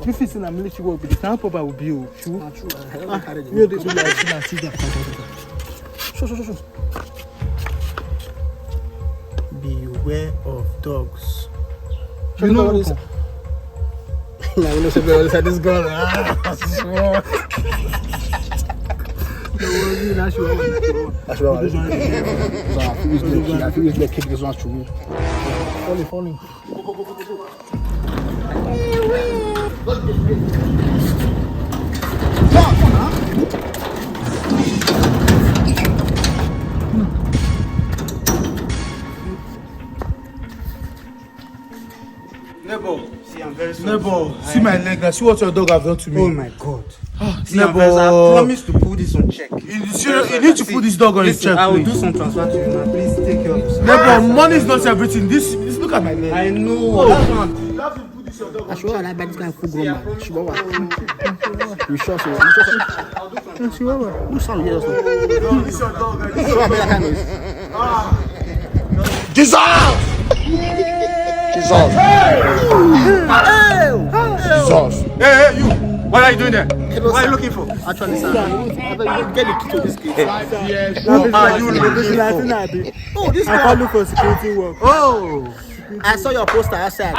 If it's in a military work, the time papa will be you. True. You this will Show. Beware of dogs. You know what is? Now you know somebody this girl. I feel it's like kick this one to me. Falling. Neighbor, see my leg now. See what your dog have done to me. Oh my God. Neighbor, I promise to put this on check. You need to put this dog on his check, I will please. do some transfer to you now. Please take care of yourself. Neighbor, money is not everything. This look at my leg. I know. That's one. You have to put this on dog. I should have buy this guy full grown man. You sure so? Who sound here? This your dog. Jesus! Hey, you! What are you doing there? What are you looking for? Actually, sir. Get the key to this kid. Who are you looking for? Oh, this I guy. can't look for security work. Oh, I saw your poster outside.